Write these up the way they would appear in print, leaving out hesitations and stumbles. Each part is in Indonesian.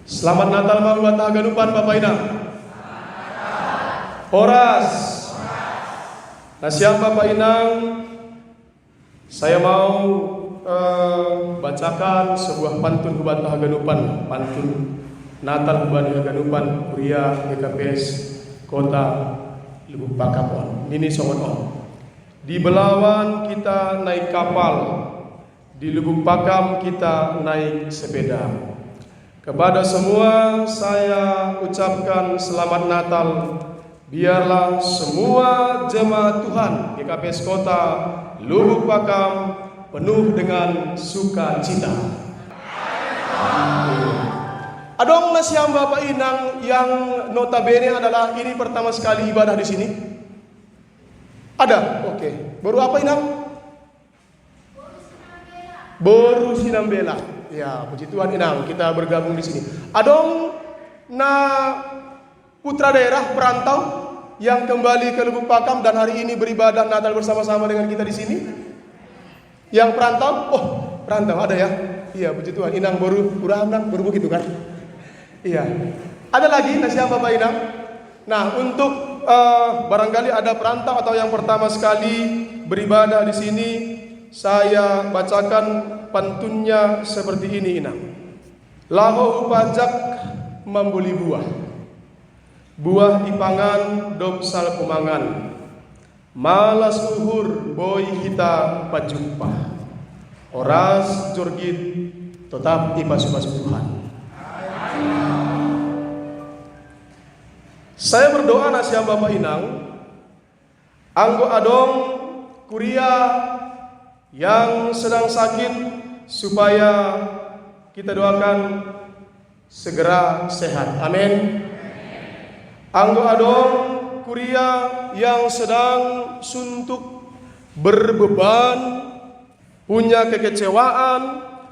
Selamat Natal Mang Bata Ganupan Bapak Inang. Horas. Nah siang Bapak Inang, saya mau bacakan sebuah pantun Hubat Haganupan, pantun Natal Hubat Haganupan, Kuria GKPS Kota Lubuk Pakam. Nini songon on. Di Belawan kita naik kapal, di Lubuk Pakam kita naik sepeda. Kepada semua saya ucapkan selamat Natal. Biarlah semua jemaat Tuhan GKPS Kota Lubuk Pakam penuh dengan sukacita. Adong nasiam Bapak Inang yang notabene adalah ini pertama sekali ibadah di sini. Ada? Oke. Baru apa Inang? Baru Sinambela. Ya, puji Tuhan Inang, kita bergabung di sini. Adong na putra daerah perantau yang kembali ke Lubuk Pakam dan hari ini beribadah Natal bersama-sama dengan kita di sini. Yang perantau? Oh, perantau ada ya? Iya, puji Tuhan. Inang baru begitu kan? Iya. Ada lagi nasihat Bapak Inang? Nah, untuk barangkali ada perantau atau yang pertama sekali beribadah di sini, saya bacakan pantunnya seperti ini Inang. Laho pajak membeli buah, buah dipangan dop sal pemangan, malas uhur boy kita pajumpa, oras jorgit tetap ipas-ipas Tuhan. Saya berdoa nasihat Bapak Inang, anggo adong kuria yang sedang sakit supaya kita doakan segera sehat. Amin. Anggo adong kuria yang sedang suntuk, berbeban, punya kekecewaan,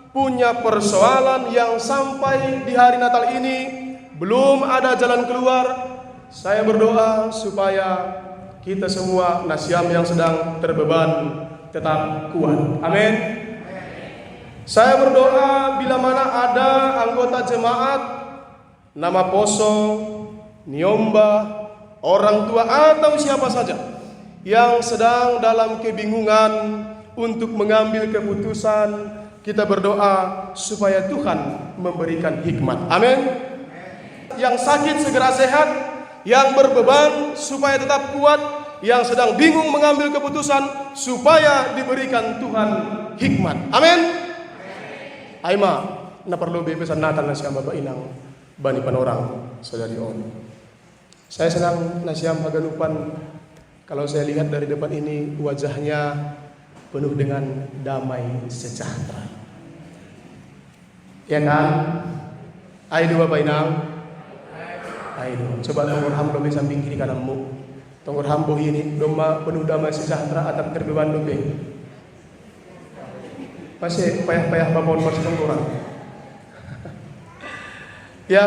punya persoalan yang sampai di hari Natal ini belum ada jalan keluar. Saya berdoa supaya kita semua nasiam yang sedang terbeban tetap kuat. Amin. Saya berdoa bila mana ada anggota jemaat nama poso, niomba, orang tua atau siapa saja yang sedang dalam kebingungan untuk mengambil keputusan, kita berdoa supaya Tuhan memberikan hikmat. Amin. Yang sakit segera sehat, yang berbeban supaya tetap kuat, yang sedang bingung mengambil keputusan supaya diberikan Tuhan hikmat. Amin. Aima, na perlu bebesan Natal nasiam Bapak Inang bani panorang saudari on. Saya senang nasiam Haganupan kalau saya lihat dari depan ini wajahnya penuh dengan damai sejahtera. Ya kan? Ayo Bapak Inang. Ayo, coba tonggur hambo di samping kiri kananmu. Tonggur hambo ini doma penuh damai sejahtera atap terbeban dobe. Masih payah-payah babon masih tonggoran. Ya,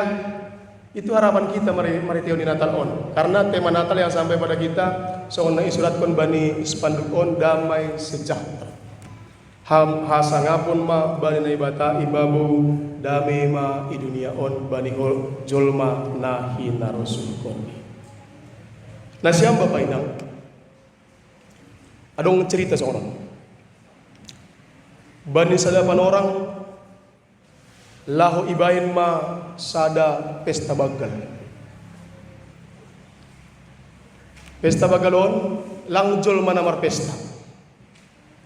itu harapan kita mari teoni Natal on. Karena tema Natal yang sampai pada kita soalnya isuratkan bani spanduk on damai sejahtera. Hasangapun ma bani naibata ibabu damai ma idunia on bani jolma nahi narosul koni. Nah siang Bapak Inang, adong cerita seorang bani sadapan orang lahu ibain ma sada pesta bagal. Pesta bagalon langjol manamar pesta.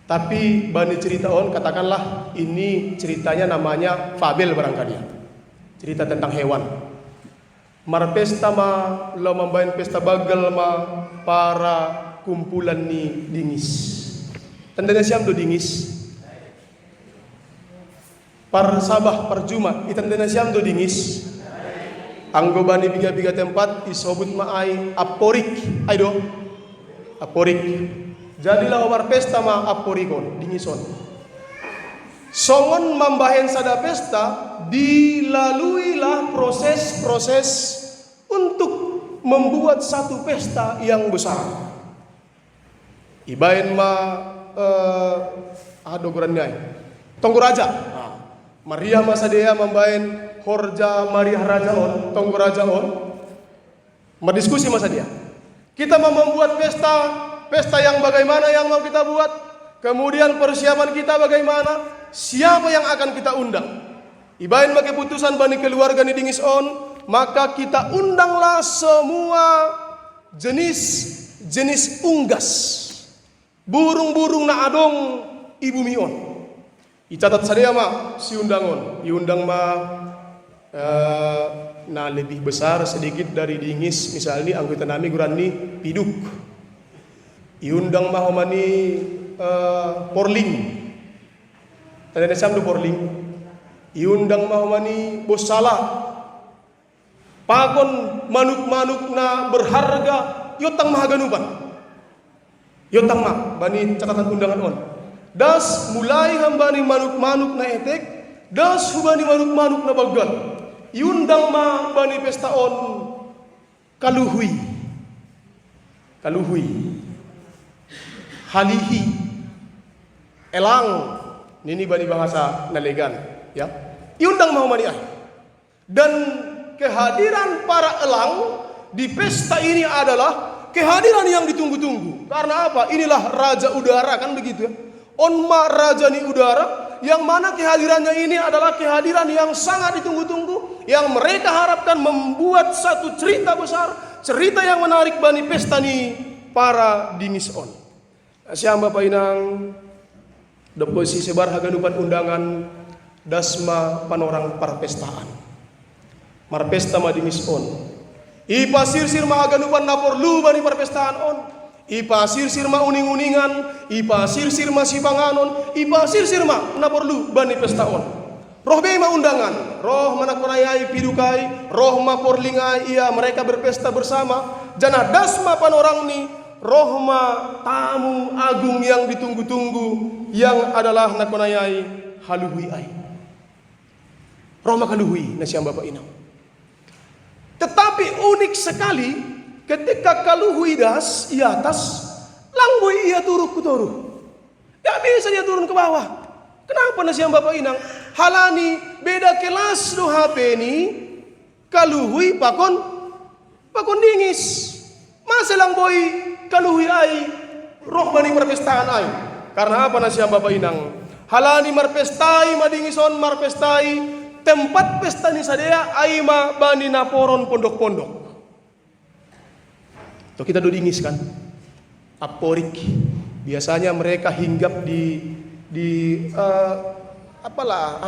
Tapi bani cerita on katakanlah ini ceritanya namanya fabel barangkali. Cerita tentang hewan. Mar pesta ma lo membain pesta bagal ma para kumpulan ni dingis. Tandanya siam do dingis. Par sabah par Jumat itandana siam do dingis. Anggo bani biga-biga tempat isobut maai aporik. Aido. Aporik. Jadilah omar pesta ma aporikon dingison. Songon mambahen sada pesta dilaluilah proses-proses untuk membuat satu pesta yang besar. Ibain ma adogorannya. Tonggo raja. Maria masadea membain horja Maria rajaon, tonggo rajaon. Berdiskusi masa dia. Kita mau membuat pesta yang bagaimana yang mau kita buat. Kemudian persiapan kita bagaimana. Siapa yang akan kita undang. Ibain make putusan bani keluarga ni dingis on. Maka kita undanglah semua jenis unggas. Burung-burung na adong ibu mion. Icatat sadia ma si undangon. Iundang ma nah lebih besar sedikit dari dingis, misalnya anggota nami gurani piduk. Iundang mahomani porling. Tadi nesam do porling. Iundang mahomani bosala. Pakon manuk-manuk na berharga yotang mahaganupan. Yotang mah bani catatan undangan on. Das mulai hambani manuk-manuk na etek, das hubani manuk-manuk na bagal. Iundang ma bani pesta on kaluhui. Kaluhui. Halihi. Elang. Ini bani bahasa nalegan, ya. Iundang mau mani ay. Dan kehadiran para elang di pesta ini adalah kehadiran yang ditunggu-tunggu. Karena apa? Inilah raja udara, kan begitu ya. Onma raja ni udara, yang mana kehadirannya ini adalah kehadiran yang sangat ditunggu-tunggu, yang mereka harapkan membuat satu cerita besar, cerita yang menarik bani pesta ni para dingis on. Siang Bapak Inang, deposi sebar haganupan undangan dasma panorang parpestaan. Marpesta ma dingis on. Ipa sir mahaganupan napor lu bani parpestaan on. Ipa sir ma uning-uningan, ipa sir ma sipanganon, ipa sir ma naporlu bani pesta on. Roh be ma undangan, roh manakonayai pidukai, roh ma porlingai ia mereka berpesta bersama. Jana dasma panorang ni roh ma tamu agung yang ditunggu-tunggu yang adalah nakonayai haluhui ai. Roh ma kaluhui na siyang Bapak Inang. Tetapi unik sekali ketika kaluhui das i atas, langboy ia turun ke toruh. Gak bisa dia turun ke bawah. Kenapa na siyang Bapak Inang? Halani beda kelas do HP ni kaluhui pakon dingis. Masa langboy kaluhui ai roh bani marpestaan ai. Karena apa na siyang Bapak Inang? Halani marpestai madingison marpestai tempat pesta ni sadea ai ma bani naporon pondok-pondok. Tuh kita dingis kan, aporik. Biasanya mereka hinggap di apalah,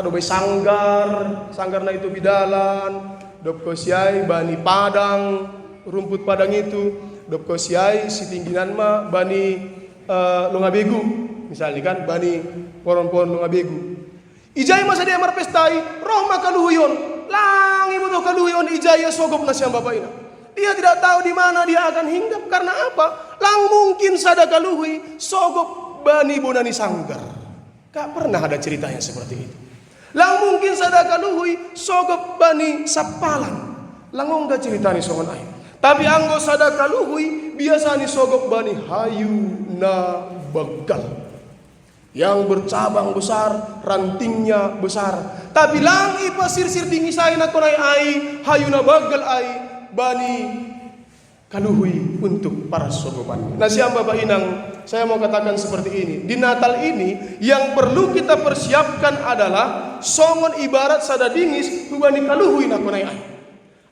sanggar na itu bidalan, dopkosiai bani padang, rumput padang itu, dopkosiai si tingginan ma bani lungabegu, misalnya kan bani poron-poron lungabegu. Ijai masa dia marpestai, roh makaluhuyon, langi butuh kaluhuyon ijaya sogop na siyang Bapak Ina. Dia tidak tahu di mana dia akan hinggap. Karena apa? Lang mungkin sadaka luhui sogop bani bonani sanggar. Gak pernah ada ceritanya seperti itu. Lang mungkin sadaka luhui sogop bani sapalan. Lang enggak ceritanya songon air. Tapi anggo sadaka luhui biasanya sogop bani hayu na begal. Yang bercabang besar, rantingnya besar. Tapi lang ipasir-sir dingisai na konai ai, hayu na begal ai. Bani kaluhui untuk para sogoban. Nah siang Bapak Inang, saya mau katakan seperti ini. Di Natal ini yang perlu kita persiapkan adalah songon ibarat sada dingis bani kaluhui na konai ai.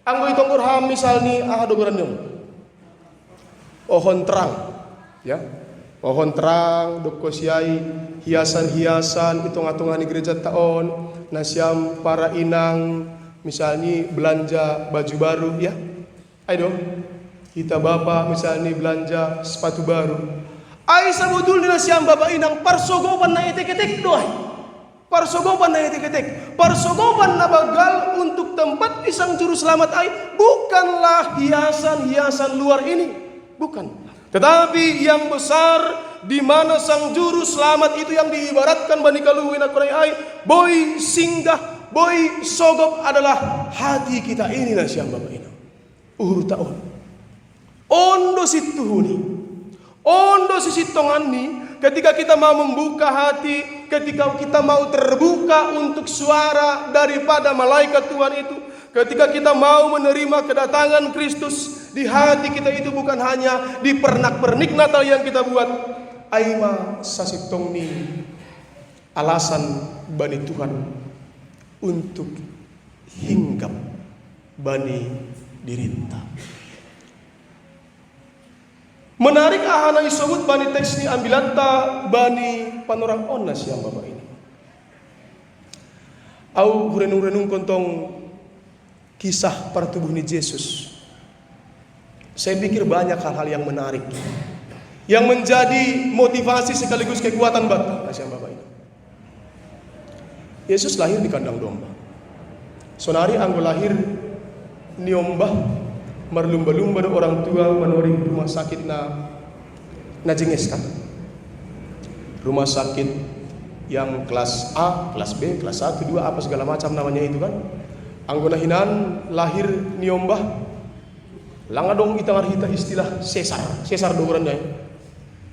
Anggo itonggur ham misalni dogoran nyong. Ohon terang, ya. Ohon terang, dokosiai hiasan-hiasan hitung-hitungan di gereja taon. Nah siang para inang misalnya belanja baju baru, ya. Ayo kita bapak misalnya belanja sepatu baru. Ay sabudul na siyang Bapak Inang parsogopan na etek-etek doy. Parsogopan na etek-etek. Parsogopan na bagal untuk tempat isang juru selamat ay bukanlah hiasan-hiasan luar ini, bukan. Tetapi yang besar di mana sang juru selamat itu yang diibaratkan bani kaluhin akurai ay boy singgah, boy sogop adalah hati kita ini na siyang Bapak Inang. Uhur taon ondo situhuni ondo sisitongan ni ketika kita mau membuka hati, ketika kita mau terbuka untuk suara daripada malaikat Tuhan itu, ketika kita mau menerima kedatangan Kristus di hati kita, itu bukan hanya di pernak-pernik Natal yang kita buat. Aima sasitong ni alasan bani Tuhan untuk hinggap bani dirinta. Menarik ahana isebut bani teks ni ambilata bani panorang onas yang bapak ini. Au renung-renung kontong kisah pertubuh ni Yesus. Saya pikir banyak hal-hal yang menarik, yang menjadi motivasi sekaligus kekuatan bata yang bapak ini. Yesus lahir di kandang domba. Sonari anggo lahir niombah marlumba-lumba do orang tua menori rumah sakit na jengeskan. Rumah sakit yang kelas A, kelas B, kelas 1, 2 apa segala macam namanya itu kan. Anggona hinan lahir niombah langadong itangar hita istilah sesar dogorannya.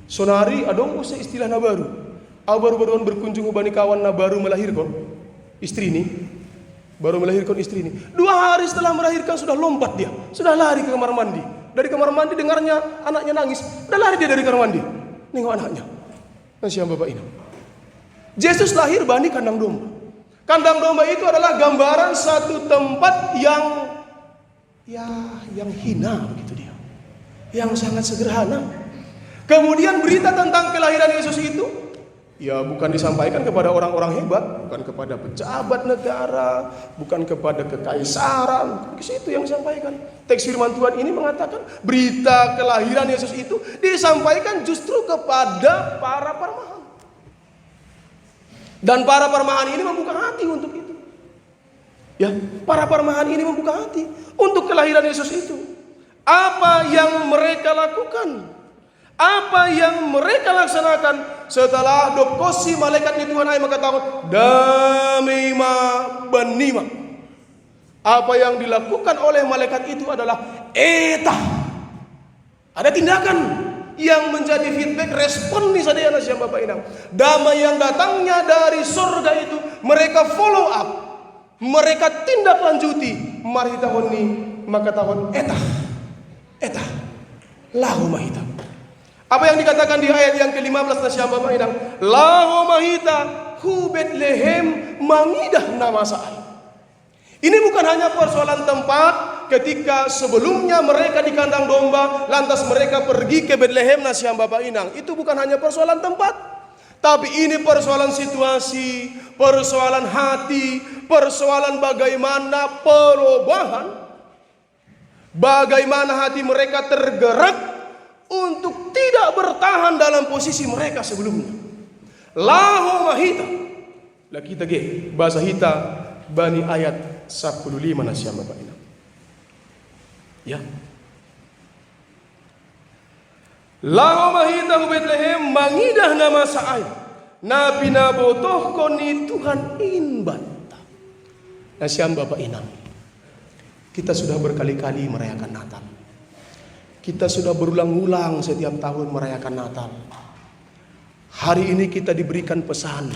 Sonari adong usah istilah na baru. Baru-baruan berkunjung ubani kawan na baru melahirkan istri ini. Baru melahirkan istri ini. 2 hari setelah melahirkan sudah lompat dia. Sudah lari ke kamar mandi. Dari kamar mandi dengarnya anaknya nangis. Sudah lari dia dari kamar mandi. Nengok anaknya. Nasihat bapak ini. Yesus lahir bani kandang domba. Kandang domba itu adalah gambaran satu tempat yang hina begitu dia. Yang sangat sederhana. Kemudian berita tentang kelahiran Yesus itu bukan disampaikan kepada orang-orang hebat, bukan kepada pejabat negara, bukan kepada kekaisaran, ke situ yang disampaikan. Teks firman Tuhan ini mengatakan berita kelahiran Yesus itu disampaikan justru kepada para parmahan. Dan para parmahan ini membuka hati untuk itu. Para parmahan ini membuka hati untuk kelahiran Yesus itu. Apa yang mereka lakukan? Apa yang mereka laksanakan setelah dokosi malaikat ni Tuhan ay mengatakan damai ma benima. Apa yang dilakukan oleh malaikat itu adalah etah. Ada tindakan yang menjadi feedback, respon nih sadaya nasihat Bapak Inang. Damai yang datangnya dari surga itu mereka follow up, mereka tindak lanjuti. Mari tahun ini maka tahun etah lahu mahita. Apa yang dikatakan di ayat yang ke-15 nasihat Bapak Inang, lahu mahita hu Betlehem mangidah nama sa'i. Ini bukan hanya persoalan tempat. Ketika sebelumnya mereka di kandang domba, lantas mereka pergi ke Betlehem nasihat Bapak Inang. Itu bukan hanya persoalan tempat, tapi ini persoalan situasi, persoalan hati, persoalan bagaimana perubahan, bagaimana hati mereka tergerak untuk tidak bertahan dalam posisi mereka sebelumnya. Lahu mahita. Lah kita ge bahasa hita bani ayat 15 nasihat Bapak Inang. Lahu mahita hu Betlehem mangidah nama sa'ay. Nabi nabotoh koni Tuhan inbanta. Nasihat Bapak Inang. Kita sudah berkali-kali merayakan Natal. Kita sudah berulang-ulang setiap tahun merayakan Natal. Hari ini kita diberikan pesan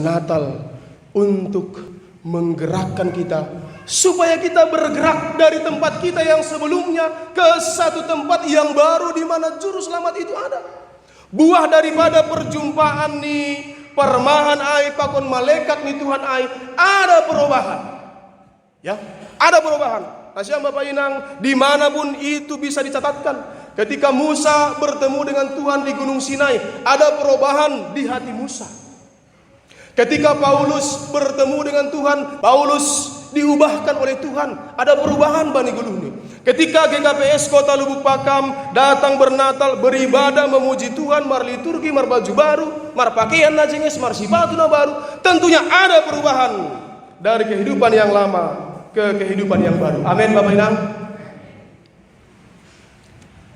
Natal untuk menggerakkan kita supaya kita bergerak dari tempat kita yang sebelumnya ke satu tempat yang baru di mana juru selamat itu ada. Buah daripada perjumpaan nih permahan ai pakon malaikat nih Tuhan ai ada perubahan. Ada perubahan. Nasihat Bapak Inang, dimanapun itu bisa dicatatkan. Ketika Musa bertemu dengan Tuhan di Gunung Sinai, ada perubahan di hati Musa. Ketika Paulus bertemu dengan Tuhan, Paulus diubahkan oleh Tuhan. Ada perubahan Bani Guluni. Ketika GKPS Kota Lubuk Pakam datang bernatal, beribadah, memuji Tuhan, mar liturgi, mar baju baru, mar pakaian najenges, mar sipatu na baru, tentunya ada perubahan dari kehidupan yang lama ke kehidupan yang baru. Amin Bapak Inang.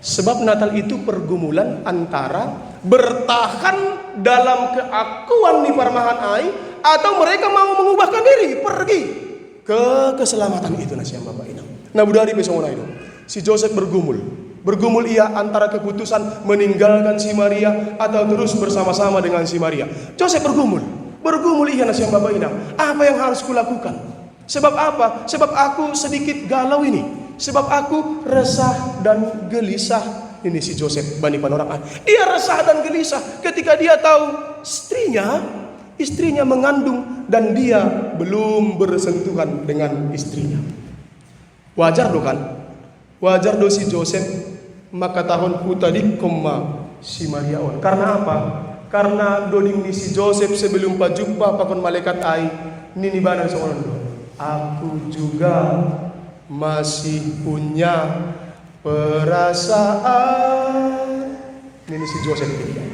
Sebab Natal itu pergumulan antara bertahan dalam keakuan di parmahan ai atau mereka mau mengubahkan diri pergi ke keselamatan itu nasihat Bapak Inang. Nah budari besok itu si Joseph bergumul. Bergumul ia antara keputusan meninggalkan si Maria atau terus bersama-sama dengan si Maria. Joseph bergumul ia nasihat Bapak Inang. Apa yang harus kulakukan? Sebab apa? Sebab aku sedikit galau ini. Sebab aku resah dan gelisah. Ini si Joseph Bani Panorang. Dia resah dan gelisah ketika dia tahu istrinya mengandung dan dia belum bersentuhan dengan istrinya. Wajar do kan? Wajar do si Joseph maka tahun tadi koma si Maria on. Karena apa? Karena doding ni si Joseph sebelum pajumpa pakon malaikat ai nini banan seorang do. Aku juga masih punya perasaan. Ini si Joseph ini.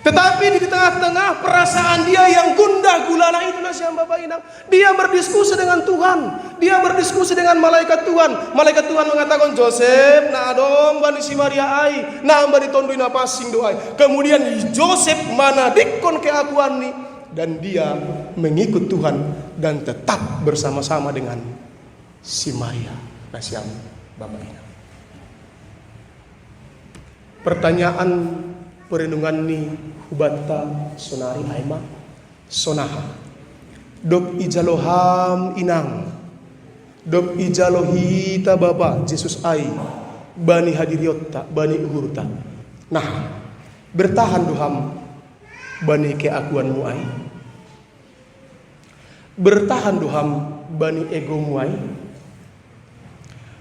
Tetapi di tengah-tengah perasaan dia yang gundah gulana itu nasihat Bapak Inang, dia berdiskusi dengan Tuhan. Dia berdiskusi dengan malaikat Tuhan. Malaikat Tuhan mengatakan, Joseph, nah dong bani si Maria ai, nah bani tonduin apa sing doai. Kemudian Joseph mana dikon keakuan ni dan dia mengikut Tuhan dan tetap bersama-sama dengan si Maria. Nasihat Bapak Inang. Pertanyaan perenungan ni hubata sonari aima sonaha. Dok ijaloham inang. Dok ijalohita Bapa Yesus ai bani hadiriota bani uhurta. Nah, bertahan duham bani keakuanmu ai. Bertahan duham bani egomu ai.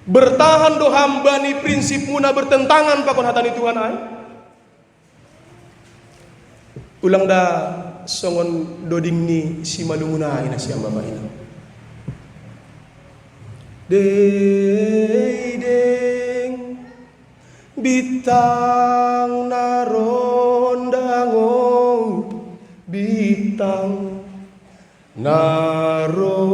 Bertahan do hamba ni prinsip muna bertentangan pakon hatani Tuhan ai. Ulang da songon doding ni si malunguna ai na siang Bapak ina. Deng bitang narondango bitang narondango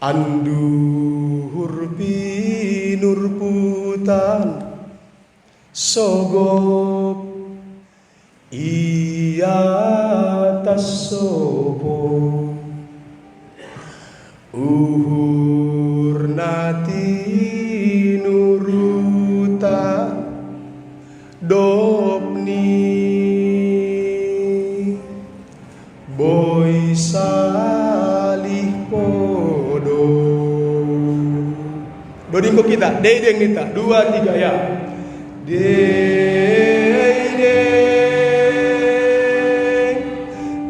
anduhur pinurputan sogop iya tasopo uhur nati nuruta dopni boy salih podo. Doding kok kita, dedeng kita, 2, 3 ya. Dedeng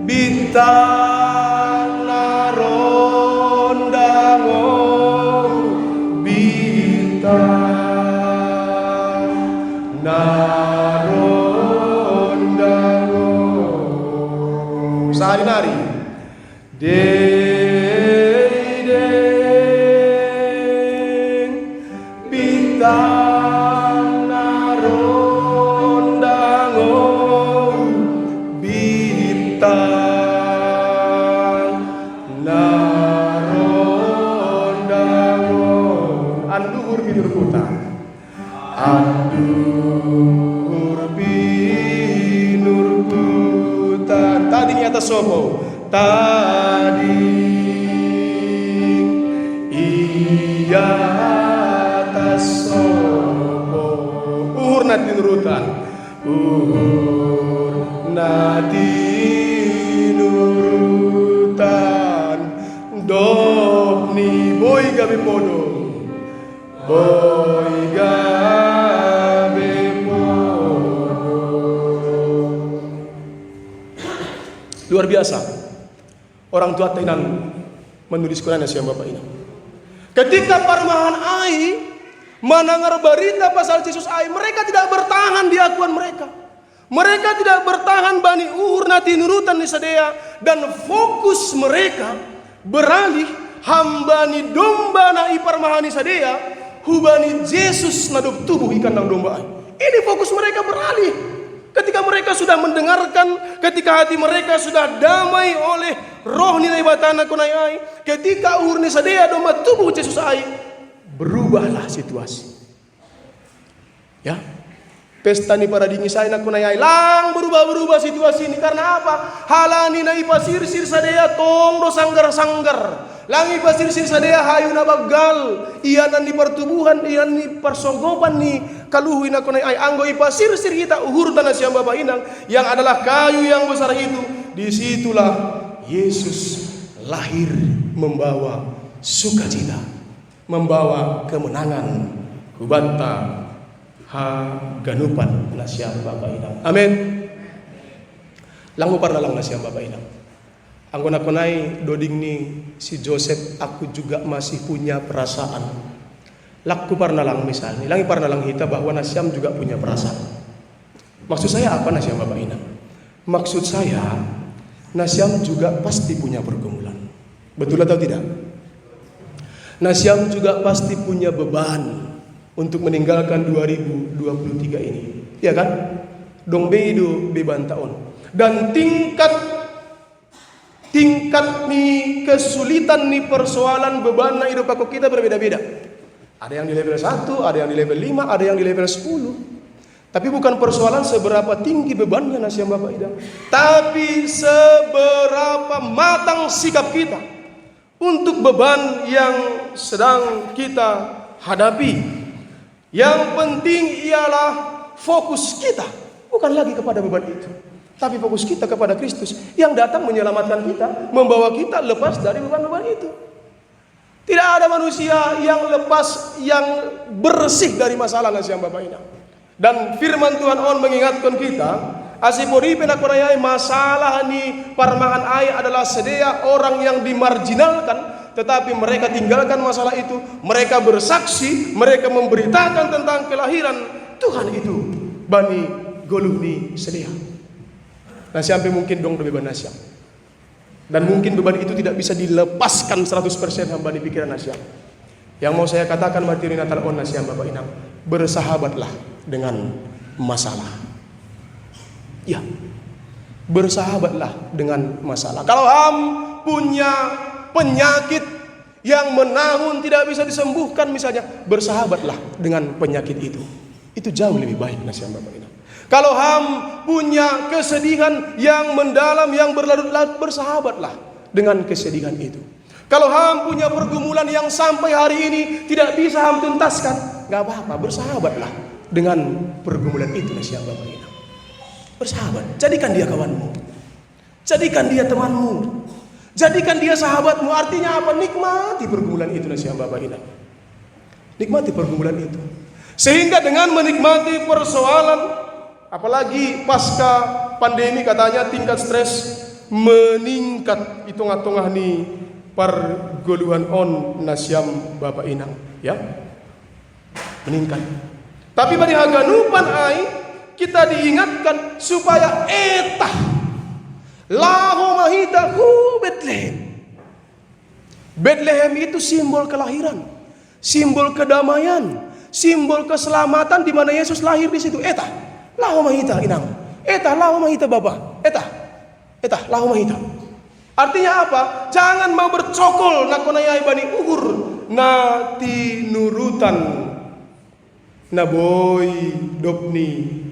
bintang narondango bintang narondango sehari-hari bintang narondango bintang narondango anduhur pinurputan anduhur pinurputan tadi nyata sopo tadi iya uhur nati nurutan uhur nati nurutan dopni boy gabe podo boy gabe podo. Luar biasa orang tua Thailand menulis Quran nasihat Bapak ini. Ketika parmahan ai mendengar berita pasal Yesus ai, mereka tidak bertahan di akuan mereka. Mereka tidak bertahan bani uhur nati nurutan di sadea dan fokus mereka beralih hambani domba na iparmahani sadea hubani Yesus nadop tubuh ikan dan domba ai. Ini fokus mereka beralih. Ketika mereka sudah mendengarkan, ketika hati mereka sudah damai oleh roh nilai batana kunai ai, ketika uhur ni sadea domba tubuh Yesus ai, berubahlah situasi. Ya. Pesta ni para dingi saya nak kunayai lang berubah-berubah situasi ini karena apa? Halani na ipasir-sir sadaya tong do sanggar-sanggar. Lang ipasir-sir sadaya hayu na bagal. Iyanan ni pertubuhan, iyan ni persogopan ni kaluhui na kunayai. Anggo ipasir-sir kita uhur tanah siang Bapak Inang yang adalah kayu yang besar itu. Disitulah Yesus lahir membawa sukacita, membawa kemenangan. Hubanta ganupan nasiam Bapak Inang. Amin. Langgo parna lang nasiam Bapak Inang. Anggo nakunay doding ni si Joseph, aku juga masih punya perasaan. Lakku parna lang misalnya, langi parna lang hita bahwa nasiam juga punya perasaan. Maksud saya apa nasiam Bapak Inang? Maksud saya nasiam juga pasti punya pergumulan. Betul atau tidak? Nasiam juga pasti punya beban untuk meninggalkan 2023 ini, ya kan? Dong bedo beban tahun. Dan tingkat nih kesulitan nih persoalan beban na hidup aku kita berbeda-beda. Ada yang di level 1, ada yang di level 5, ada yang di level 10. Tapi bukan persoalan seberapa tinggi bebannya nasiam Bapak Idam, tapi seberapa matang sikap kita untuk beban yang sedang kita hadapi. Yang penting ialah fokus kita bukan lagi kepada beban itu, tapi fokus kita kepada Kristus yang datang menyelamatkan kita, membawa kita lepas dari beban-beban itu. Tidak ada manusia yang lepas, yang bersih dari masalah nasiam Bapak Inang. Dan firman Tuhan on mengingatkan kita, asipori penakonayai masalah ni parmangan ai adalah sedia orang yang dimarginalkan. Tetapi mereka tinggalkan masalah itu. Mereka bersaksi, mereka memberitakan tentang kelahiran Tuhan itu. Bani goluni sedia. Nasiam mungkin dong beban nasiam. Dan mungkin beban itu tidak bisa dilepaskan 100% hamba di pikiran nasiam. Yang mau saya katakan materi Natal on nasiam Bapak Inang, bersahabatlah dengan masalah. Ya, bersahabatlah dengan masalah. Kalau ham punya penyakit yang menahun tidak bisa disembuhkan misalnya, bersahabatlah dengan penyakit itu. Itu jauh lebih baik nasiam Bapak Inang. Kalau ham punya kesedihan yang mendalam, yang berlarut-larut, bersahabatlah dengan kesedihan itu. Kalau ham punya pergumulan yang sampai hari ini tidak bisa ham tuntaskan, gak apa-apa, bersahabatlah dengan pergumulan itu nasiam Bapak Inang. Bersahabat, jadikan dia kawanmu, jadikan dia temanmu, jadikan dia sahabatmu. Artinya apa? Nikmati pergumulan itu nasiam Bapak Inang. Nikmati pergumulan itu. Sehingga dengan menikmati persoalan, apalagi pasca pandemi katanya tingkat stres meningkat. Itong-atongah nih pergoluhan on nasiam Bapak Inang, ya, meningkat. Tapi pada haganupan ai kita diingatkan supaya etah lahu mahita hu Betlehem. Betlehem itu simbol kelahiran, simbol kedamaian, simbol keselamatan di mana Yesus lahir di situ. Etah lahu mahita Inang, etah lahu mahita Bapa, etah lahu mahita. Artinya apa? Jangan mau bercokol nakonayai bani ugur nati nurutan naboy dopni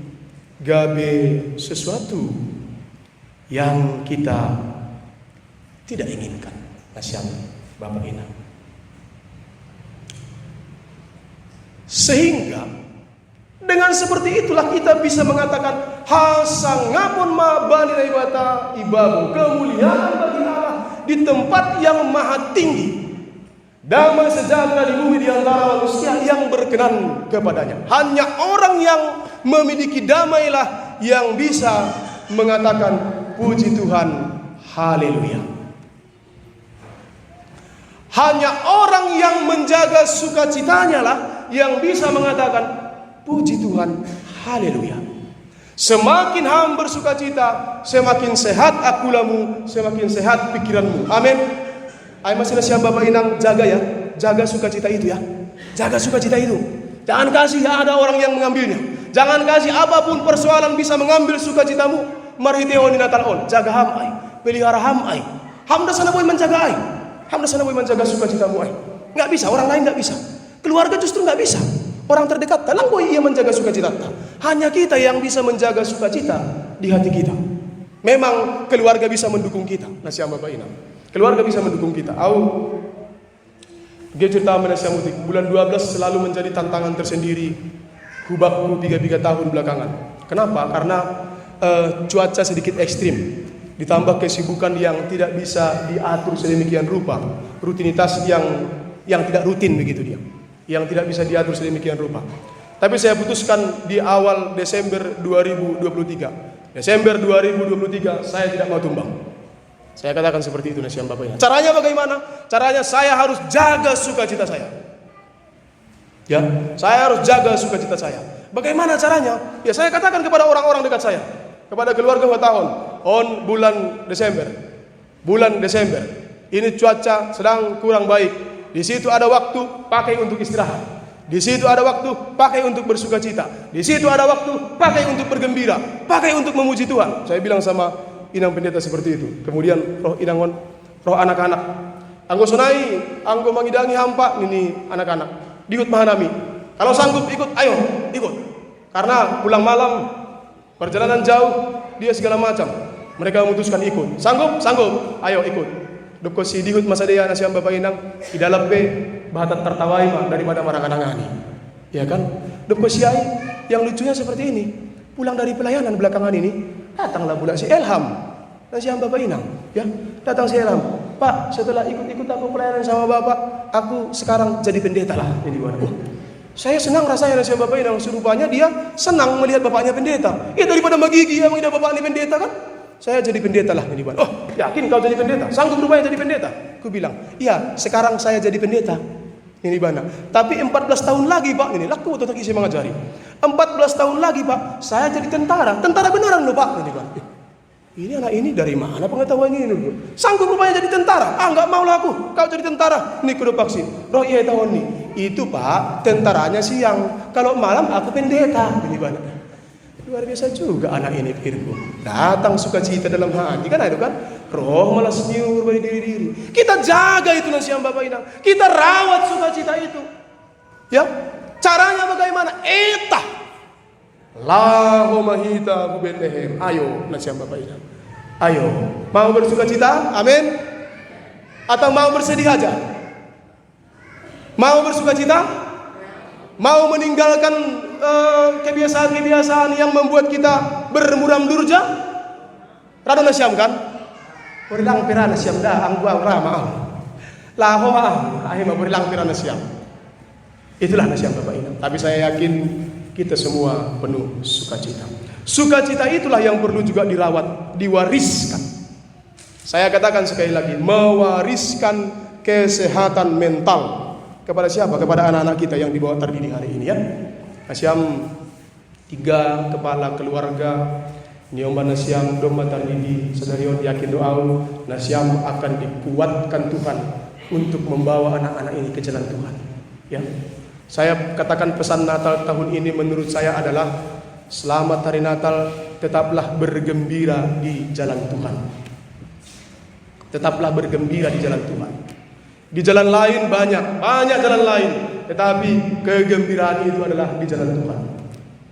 gabe sesuatu yang kita tidak inginkan nasiam Bapak Inang. Sehingga dengan seperti itulah kita bisa mengatakan hasangapun ma bani ibata ibabu, kemuliaan bagi Allah di tempat yang maha tinggi, damai sejahtera di bumi di antara manusia yang berkenan kepadanya. Hanya orang yang memiliki damailah yang bisa mengatakan puji Tuhan, haleluya. Hanya orang yang menjaga sukacitanya lah yang bisa mengatakan puji Tuhan, haleluya. Semakin ham bersukacita, semakin sehat akulamu, semakin sehat pikiranmu. Amin. Ay masih nasiam Bapak Inang, jaga ya, jaga sukacita itu ya, jaga sukacita itu. Jangan kasih ada orang yang mengambilnya. Jangan kasih apapun persoalan bisa mengambil sukacitamu. Marhiteoni Natal on, jaga ham ay, pelihara ham ay. Ham dah sana boy menjaga ay, ham dah sana boy menjaga sukacitamu ay. Nggak bisa, orang lain nggak bisa. Keluarga justru nggak bisa. Orang terdekat, talang boy ia menjaga sukacita. Hanya kita yang bisa menjaga sukacita di hati kita. Memang keluarga bisa mendukung kita, nasiam Bapak Inang. Keluarga bisa mendukung kita. Dia cerita menasiam mutik. Bulan 12 selalu menjadi tantangan tersendiri. Hubakku 3 tahun belakangan. Kenapa? Karena cuaca sedikit ekstrim. Ditambah kesibukan yang tidak bisa diatur sedemikian rupa, rutinitas yang tidak rutin begitu dia, yang tidak bisa diatur sedemikian rupa. Tapi saya putuskan di awal Desember 2023. Desember 2023 saya tidak mau tumbang. Saya katakan seperti itu nasihat Bapak ini. Caranya bagaimana? Caranya saya harus jaga sukacita saya. Ya, saya harus jaga sukacita saya. Bagaimana caranya? Ya saya katakan kepada orang-orang dekat saya, kepada keluarga Watahon. Bulan Desember, ini cuaca sedang kurang baik. Di situ ada waktu pakai untuk istirahat. Di situ ada waktu pakai untuk bersukacita. Di situ ada waktu pakai untuk bergembira, pakai untuk memuji Tuhan. Saya bilang sama inang pendeta seperti itu. Kemudian roh inangon, roh anak-anak. Anggo sonai, anggo mangidangi hampa ini anak-anak. Diikut mahanami. Kalau sanggup ikut, ayo ikut. Karena pulang malam, perjalanan jauh, dia segala macam. Mereka memutuskan ikut. Sanggup? Sanggup. Ayo ikut. Doko si dihut masa dia nasiam Bapak Inang idalap be bahatat tertawai mah daripada maranganangani. Ya kan? Doko si ai yang lucunya seperti ini. Pulang dari pelayanan belakangan ini, datanglah pula si Elham nasiam Bapak Inang. Ya, datang si Elham. Pak, setelah ikut-ikut aku pelayanan sama Bapak, aku sekarang jadi pendeta lah. Jadi saya senang rasanya nasihat Bapak Inang. Serupanya dia senang melihat bapaknya pendeta. Ya daripada magigi yang tidak bapaknya pendeta kan. Saya jadi pendeta lah ini Bang. Oh, yakin kau jadi pendeta? Sanggup rupanya jadi pendeta? Ku bilang, iya sekarang saya jadi pendeta. Ini Bana. Tapi 14 tahun lagi Pak, ini laku tetap isi mengajari. 14 tahun lagi Pak, saya jadi tentara. Tentara beneran loh Pak. Ini Bang. Ini anak ini dari mana pengetahuannya ini? Sanggup rupanya jadi tentara? Enggak mau lah aku. Kau jadi tentara. Ini kudu vaksin. Roh iya tahun nih. Itu Pak, tentaranya siang. Kalau malam aku pendeta. Ini Bana. Luar biasa juga anak ini pikirku. Datang sukacita dalam hati kan itu kan. Roh malah senyum bagi diri-diri. Kita jaga itu nasihat Bapak Inang. Kita rawat sukacita itu. Ya. Caranya bagaimana? Eta. Lahoma hita ku Betlehem. Ayo nasihat Bapak Inang. Ayo. Mau bersukacita? Amin. Atau mau bersedih aja? Mau bersukacita? Mau meninggalkan kebiasaan-kebiasaan yang membuat kita bermuram durja? Rado nasiam kan? Berilang pira nasiam dah, anggu rama. Laho akhirnya berilang pira nasiam. Itulah nasiam Bapak Inang. Tapi saya yakin kita semua penuh sukacita. Sukacita itulah yang perlu juga dirawat, diwariskan. Saya katakan sekali lagi, mewariskan kesehatan mental. Kepada siapa? Kepada anak-anak kita yang dibawa terdidik hari ini ya. Nasiam 3 kepala keluarga Niomba nasiam domba tardidi sadarion yakin doa nasiam akan dikuatkan Tuhan untuk membawa anak-anak ini ke jalan Tuhan. Ya. Saya katakan pesan Natal tahun ini menurut saya adalah selamat hari Natal, tetaplah bergembira di jalan Tuhan. Tetaplah bergembira di jalan Tuhan. Di jalan lain banyak jalan lain, tetapi kegembiraan itu adalah di jalan Tuhan.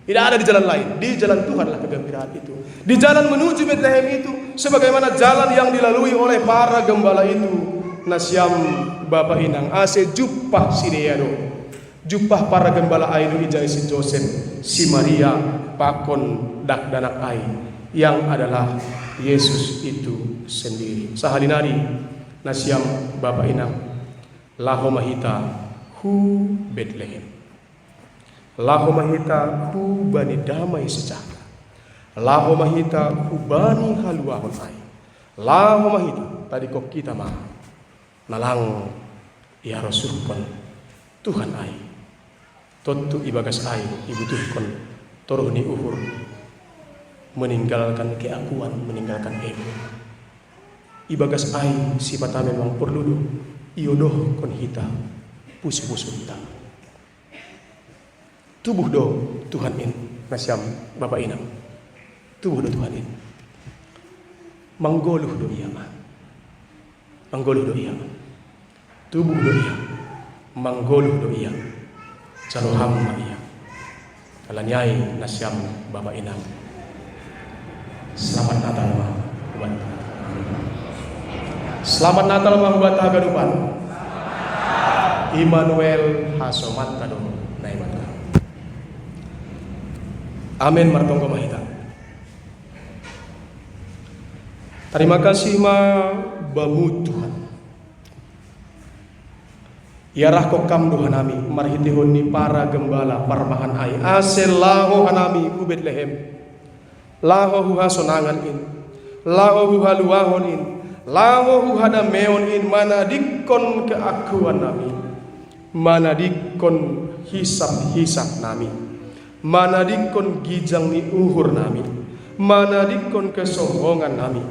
Tidak ada di jalan lain, di jalan Tuhanlah kegembiraan itu. Di jalan menuju Bethlehem itu, sebagaimana jalan yang dilalui oleh para gembala itu, nasiam Bapak Inang, ase jupah sideado, jupah para gembala aidu ijai si Joseph, si Maria, pakon dak danak ai, yang adalah Yesus itu sendiri. Sahalinari nasiam Bapak Inang. Lahoma hita hu Bethlehem. Lahoma hita hu bani damai sejahtera. Lahoma hita hu bani haluahon ai. Lahoma hita tadi kok kita mah nalang ya rasulkon Tuhan ai. Totu ibagas ai ibutuhkon toruhni uhur. Meninggalkan keakuan, meninggalkan ego. Ibagas ai sifat memang perlu do. Iodoh kon hita pusu-pusu hita tubuh do Tuhan in nasiam Bapak Inang tubuh do Tuhan in manggoluh do iya mah manggoluh do iya tubuh do iya manggoluh do iya caroham ma iya kalanyai nasyam Bapak Inang. Selamat Natal mah buat Selamat Natal mah buat hagadupan. Immanuel hasomat kado naimata. Amin martonggo mahita. Terima kasih ma bamu Tuhan. Yarah kokam Tuhan nami marhitihon ni para gembala parmahan ai asel laho hanami ku Betlehem. Laho huha sonangan in, laho huha luahon in, laho huha dameon in, mana dikon keakuan nami, mana dikon hisap nami, mana dikon gijang ni uhur nami, mana dikon kesombongan nami.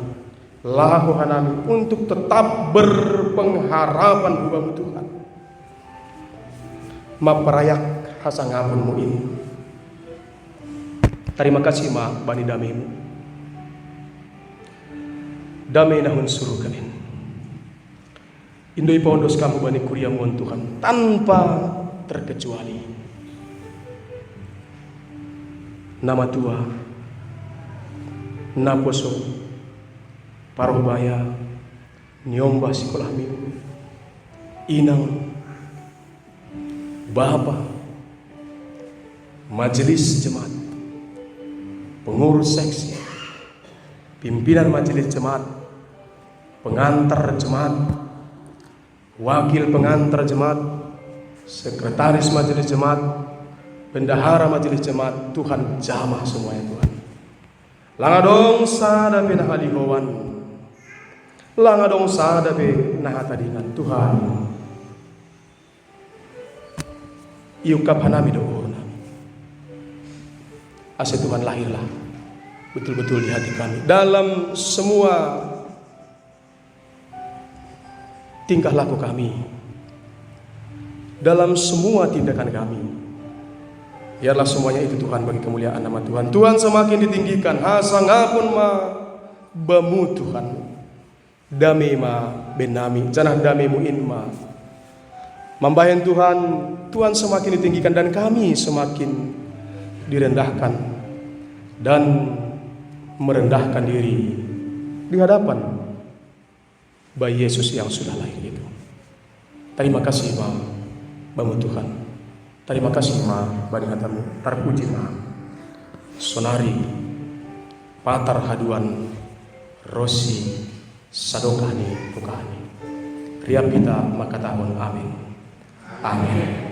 Laho hanami untuk tetap berpengharapan hubamu Tuhan. Maperayak hasangapunmu ini. Terima kasih ma bani damaimu. Damai nahun suruh kalian. Indoi pondos kamu bani kuriamuan Tuhan tanpa terkecuali. Nama tua, naposo, parubaya, nyomba sekolah minggu, inang, Bapa, majelis jemaat, pengurus seksi, pimpinan majelis jemaat, pengantar jemaat, wakil pengantar jemaat, sekretaris majelis jemaat, bendahara majelis jemaat, Tuhan jamah semuanya Tuhan. Langadong sadape nahalihowan, langadong sadape nahatadingan Tuhan. Iukap hanami doa nami. Asa Tuhan lahirlah betul-betul di hati kami dalam semua tingkah laku kami, dalam semua tindakan kami. Biarlah semuanya itu Tuhan bagi kemuliaan nama Tuhan. Tuhan semakin ditinggikan. Hasangapun ma bamu Tuhan. Damai ma benami. Janah damai muin ma. Membahayan Tuhan, Tuhan semakin ditinggikan dan kami semakin direndahkan dan merendahkan diri di hadapan bayi Yesus yang sudah lahir itu. Terima kasih ma bamu Tuhan. Terima kasih ma bani hatamu. Terpuji ma sonari patar haduan rosi sadokani bukani riap kita maka tahun amin. Amin.